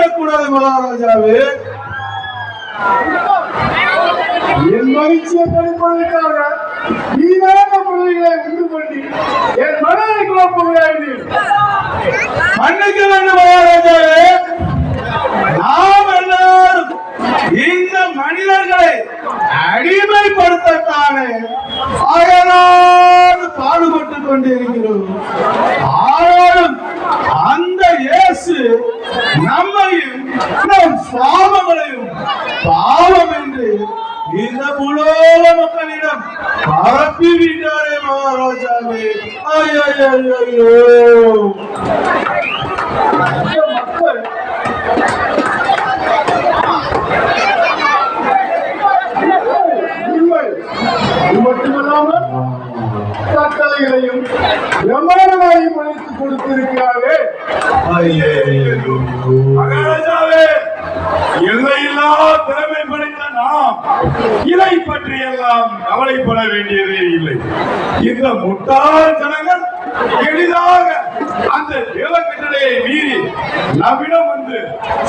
விடக்கூடாது மகாராஜாவே. என் மகிழ்ச்சியை படிப்பதற்காக நீதான பிள்ளைகளை உண்டு பண்ணி என் மனதை குழப்புகிறாய். மன்னிக்க வேண்டும் மகாராஜாவே. நாம் எல்லாரும் இந்த மனிதர்களை அடிமைப்படுத்தத்தானே அயராது பாடுபட்டுக் கொண்டிருக்கிறோம். ஆனாலும் அந்த இயேசு நம்மையும் நம் சாபங்களையும் பாவம் என்று இந்த புலோக மக்களிடம் பரப்பி விட்டாரே மகாராஜாவே. மக்கள் மட்டுமல்லாமல் கட்டளைகளையும் பிரமாணங்களையும் அழைத்து கொடுத்திருக்கிறாரே. மகாராஜாவே, எல்லையில்லா திறமை படைத்த நாம் இதை பற்றி எல்லாம் கவலைப்பட வேண்டியதே இல்லை. இந்த முட்டாள் ஜனங்கள் எளிதாக அந்த தேவ கட்டளையை மீறி நம்மிடம் வந்து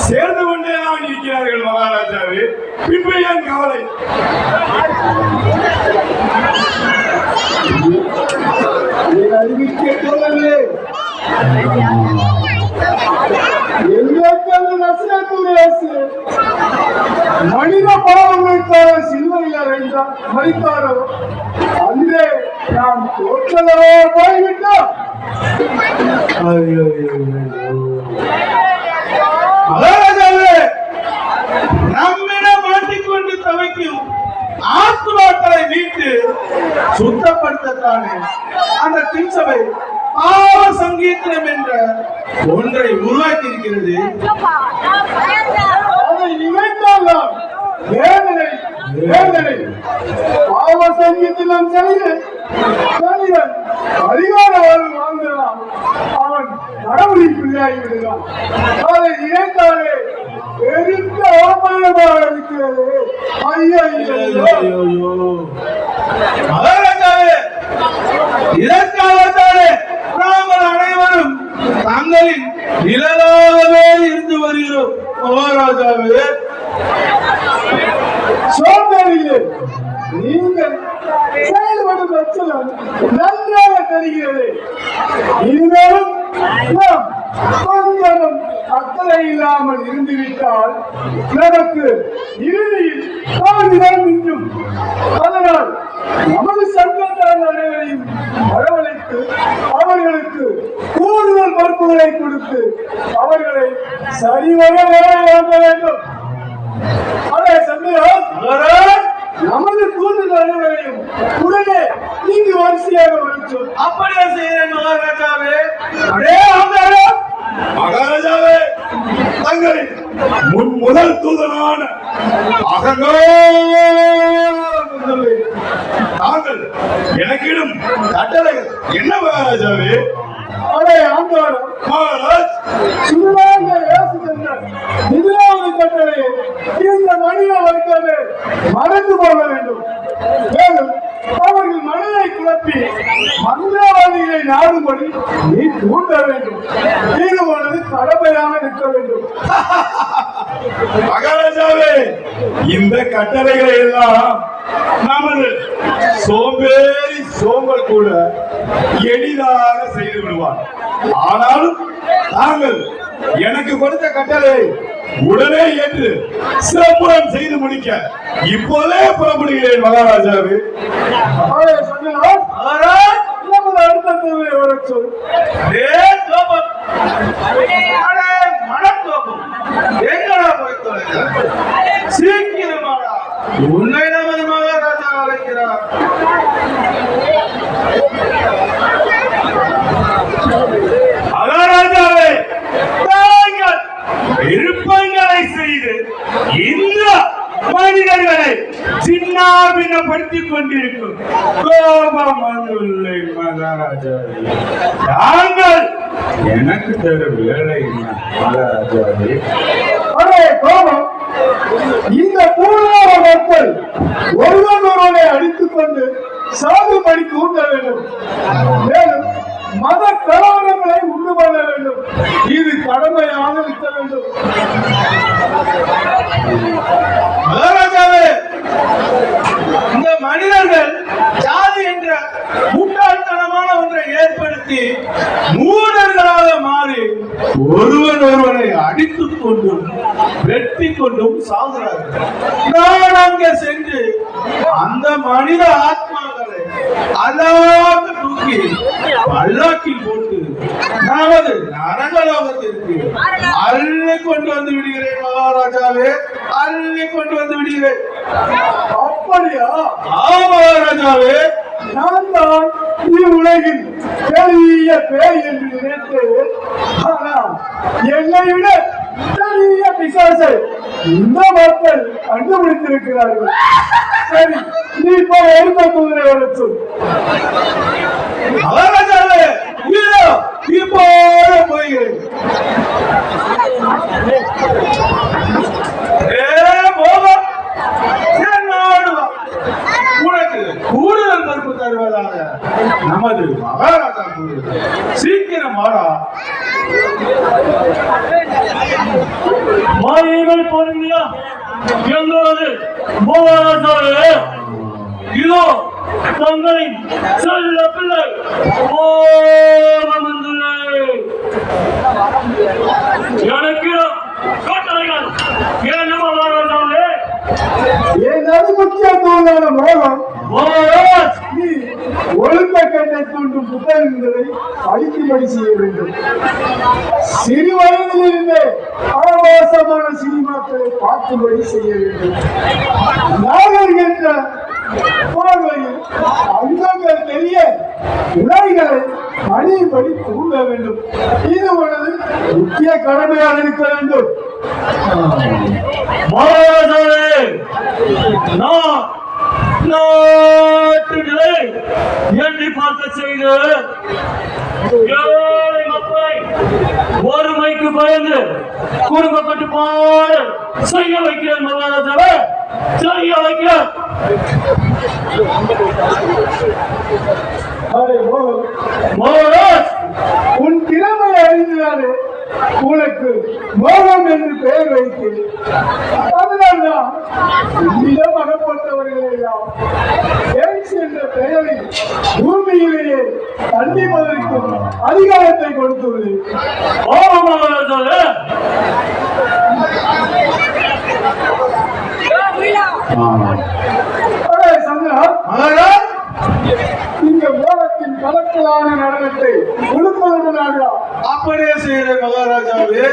சேர்ந்து கொண்டேதான் இருக்கிறார்கள் மகாராஜாவே. பின்பு என் கவலை. அறிவிக்க சொல்லவில்லை. மனித பாவங்களுக்காக சிலுவையில் அறைந்தார் மறித்தாரோ அன்றே நாம் தோற்றலோ போய்விட்டோம். நம்மிடம் மாட்டிக்கொண்டு தவிக்கும் ஆத்மாக்களை மீட்டு சுத்தப்படுத்தத்தானே அந்த திருச்சபை பாவ சங்கீதம் என்ற ஒன்றை உருவாக்கி இருக்கிறது. அதை நினைத்தால் வேதனை வேதனை பாவ சங்கீதம் செய்து மனிதன் அதிகார வாங்கலாம். அவன் கடவுளின் பிள்ளையாகி விடுகிறான். அதை நினைத்தாலே பெருத்த அவமானமாக இருக்கிறது. இதற்காகத்தானே நாங்கள் அனைவரும் தங்களின் நிழலாகவே இருந்து வருகிறோம் மகாராஜாவே. சோதனையிலே நீங்கள் செயல்படும் லட்சணம் நன்றாக தெரிகிறது. இனிமேலும் கொஞ்சம் அக்கறை இல்லாமல் இருந்துவிட்டால் நமக்கு இறுதியில் தோல்விதான் மிஞ்சும். அதனால் நமது சங்கத்தார் அனைவரையும் வரவழைத்து அவர்களுக்கு கூடுதல் பொறுப்புகளை கொடுத்து அவர்களை சரிவர வாங்க வேண்டும். அதே சமயம் நமது கூடுதல் அனைவரையும் உடனே இங்கு வரிசையாக வரைச்சோம். அப்படியே செய்கிறேன் மகாராஜாவே. மகாராஜாவே, தங்களின் முதல் தூதனான தாங்கள் எனக்கிடும் கட்டளைகள் என்ன மகாராஜாவே? அதே ஆண்டாரம் மகாராஜ் சுடுவாங்க கட்டளையை இந்த மனித வர்க்கமே மறந்து போக வேண்டும். மேலும் அவர்கள் மனதை குழப்பி மந்திரவாதிகளை நாடுபடி நீ தூண்ட வேண்டும். இது போனது கடமையாக நிற்க வேண்டும். மகாராஜாவே, இந்த கட்டளைகளை எல்லாம் நமது சோம்பேறி சோம்பல் கூட எளிதாக செய்து விடுவார். ஆனாலும் தாங்கள் எனக்கு கொடுத்த கட்டளை உடனே என்று சிறப்புடன் செய்து முடிக்க இப்போதே புறப்படுகிறேன் மகாராஜாவே. சீக்கிரமாடா, உன்னை நமது மகாராஜா அழைக்கிறார். மகாராஜாவே, தாங்கள் விருப்பங்களை செய்து இந்த மனிதர்களை சின்னாபின்னப்படுத்திக் கொண்டிருக்கும் கோபம் வந்துள்ளே மகாராஜாவே. தாங்கள் எனக்கு தரும் வேலை மகாராஜாவே. அதே கோபம் இந்த பூர்வாக மக்கள் ஒருவரை அடித்துக் கொண்டு சாகுபடி தூண்ட வேண்டும். மேலும் மத கலவரங்களை உண்டு பண்ண வேண்டும். இது கடமையாக இருக்க வேண்டும். ஒருவன் ஒருவனை அடித்துக் கொண்டும் வெட்டி கொண்டும் சாகுறார்கள். நான் அங்கே சென்று அந்த மனித ஆத்மாக்களை அல்லாத தூக்கி பல்லாக்கில் போட்டு நமது நரகலோகத்திற்கு அள்ளி கொண்டு வந்து விடுகிறேன் மகாராஜாவே, அள்ளி கொண்டு வந்து விடுகிறேன். அப்படியா? மகாராஜாவே, நான் தான் உலகில் பெரிய பேய் என்று நினைத்தேன். ஆனால் என்னை விட பெரிய பிசாசை இந்த மக்கள் கண்டுபிடித்திருக்கிறார்கள். சரி, நீ இப்போ எடுத்த குதிரை வர சொல். மகாராஜாவே, இதோ இப்போது போகிறேன். உனக்கு கூடுதல் பொறுப்பு தருவதாக நமது மகாராஜா கூறுகிறார். சீக்கிரம் வாடா. மாயங்கள் போனீங்களா எங்களது மகாராஜாவே, இதோ தங்களின் செல்ல பிள்ளை எனக்கு கட்டளைகள் என்ன மகாராஜாவே? எனது முக்கியத்துவமான மோகம் நீ ஒழுக்க கண்ணை தூண்டும் புத்தகங்களை அடிக்கும்படி செய்ய வேண்டும். சிறு வயதிலிருந்தே ஆபாசமான சினிமாக்களை பார்க்கும்படி செய்ய வேண்டும். நாகர் என்ற பார்வையில் அங்கங்கள் தெரிய இலைகளை அணியும்படி தூண்ட வேண்டும். இது உனது முக்கிய கடமையாக இருக்க வேண்டும். மகாராஜாவே, நான் நாட்டிலே எண்ணி பார்க்க செய்து ஏழை மக்களை ஒருமைக்கு பயந்து குடும்ப கட்டுப்பாடு செய்ய வைக்கிறேன் மகாராஜாவே, செய்ய வைக்கிறேன். மகாராஜ், உன் திறமை அறிந்தாலே உனக்கு மோகம் என்று பெயர் வைத்து அதனால்தான் உன்னிடம் அகப்பட்டவர்கள் எல்லாம் என்ற பெயரில் பூமியிலேயே தண்டிப்பதற்கும் அதிகாரத்தை கொடுத்துள்ளது. இந்த மோகத்தின் கலக்கலான நடனத்தை கொடுப்பதற்காக அப்படியே செய்கிறேன் மகாராஜாவே.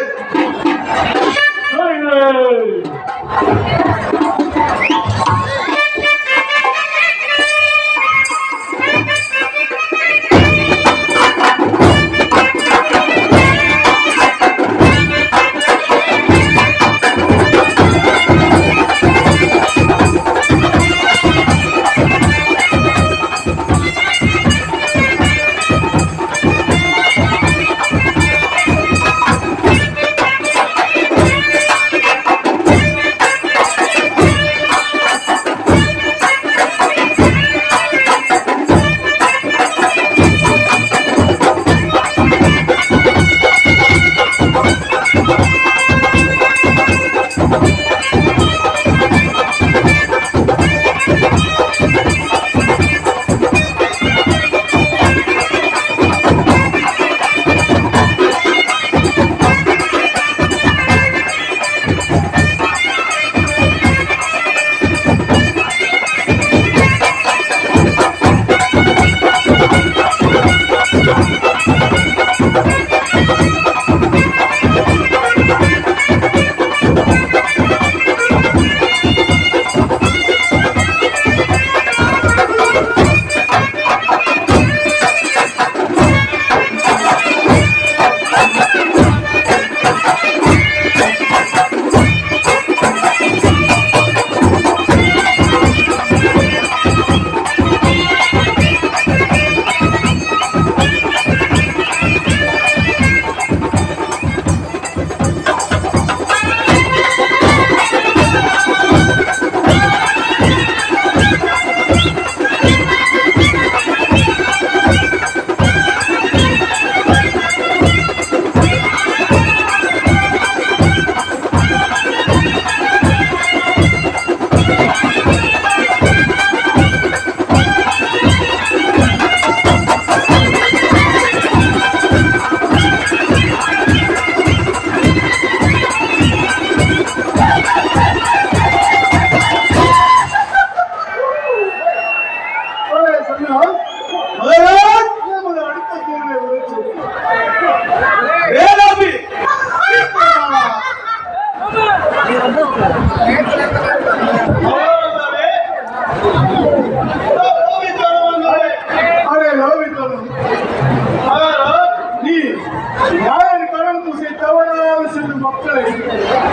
ஞாயிறு கடன் பூசை தவறாக செல்லும் மக்களை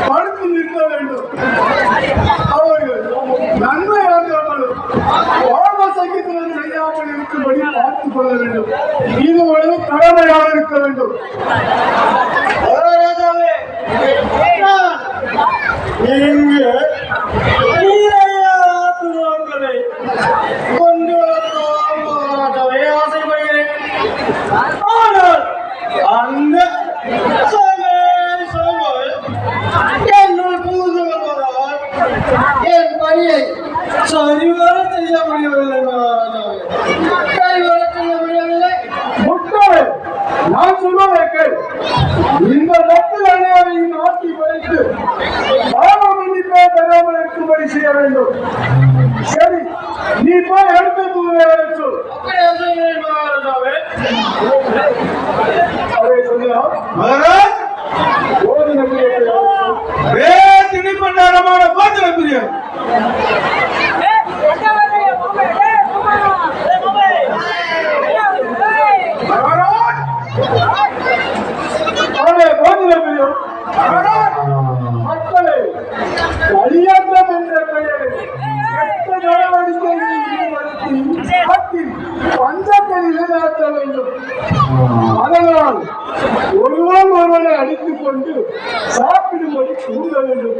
தடுத்து நிறுத்த வேண்டும். அவர்கள் நன்மை ஆகாமலும் வாழ்வ சங்கத்தினர் செய்யாமல் இருக்கும்படி பார்த்துக் கொள்ள வேண்டும். இது ஒரு கடமையாக இருக்க வேண்டும். இங்கு நீரையாத்துவார்களை கொண்டு வரவே ஆசைப்படுகிறேன். ஆனால் அந்த என்னுள் பூந்து வருவதால் என் பணியை சரிவர செய்ய முடியவில்லை. சரிவர செய்ய முடியவில்லை. முட்டாள், நான் சொல்வதை கேள். இந்த மக்கள் அனைவரையும் ஆட்சி பறித்து பாவ மன்னிப்பை பெறாமல் இருக்கும்படி செய்ய வேண்டும். சரி, நீ போய் அடுத்த தூதரை சொல். அப்படியே செய்கிறேன் மகாராஜாவே. அதை சொல்லலாம். மகாராஜ், போதனை பிரியத்தை திணிப்பண்டாரமான போதனை பிரியம். மக்களை கலியாட்டம் என்ற பெயரில் கெட்ட நடவடிக்கைகளில் ஈடுபடுத்தி நாட்டில் பஞ்சத்தை நிலைநாட்ட வேண்டும். அதனால் ஒருவனை அடித்துக் கொண்டு சாப்பிடும்படி தூண்ட வேண்டும்.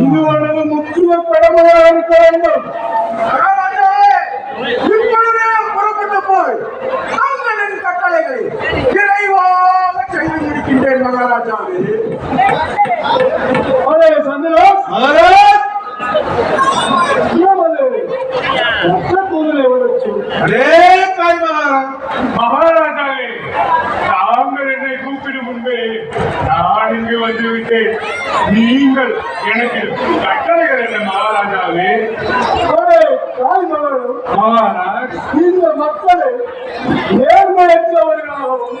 இது ஒரு முக்கிய கடமையாக இருக்க வேண்டும். இப்பொழுதே புறப்பட்டு போய் தங்களின் கட்டளைகளை விரைவாக செய்து முடிக்கின்றேன் மகாராஜாவே. சந்திரன் மகாராஜாவே, தாங்கள் என்னை கூப்பிடும் முன்பே நான் இங்கு வந்துவிட்டேன். நீங்கள் எனக்கு கட்டளைகள் என்ன மகாராஜாவே? மகாராஜ், இந்த மக்களை நேர்மையற்றவர்களாகவும்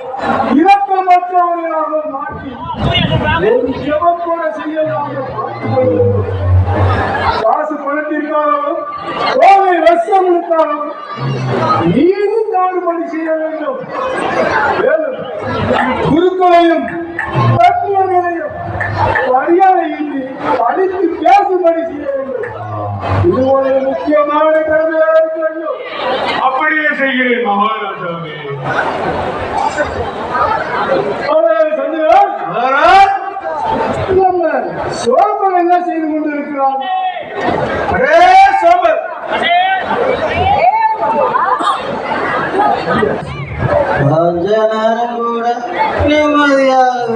இரக்கமற்றவர்களாகவும் மாற்றி ஒரு ஜெபம் கூட செய்யலாக காசு பணத்திற்காகவும் கோவை வசங்களுக்காகவும் நீதி தாறுபடி செய்ய வேண்டும். மேலும் குருக்களையும் தத்துவங்களையும் மரியாதையின்றி அடித்து பேசும்படி செய்ய வேண்டும். இது ஒரு முக்கியமான கடமையாக இருக்க வேண்டும். அப்படியே செய்கிறேன் மகாராஜாவே. சந்திரன், நம்ம சோழன் என்ன செய்து கொண்டிருக்கிறான்? சோமர், கொஞ்ச நேரம் கூட நிம்மதியாக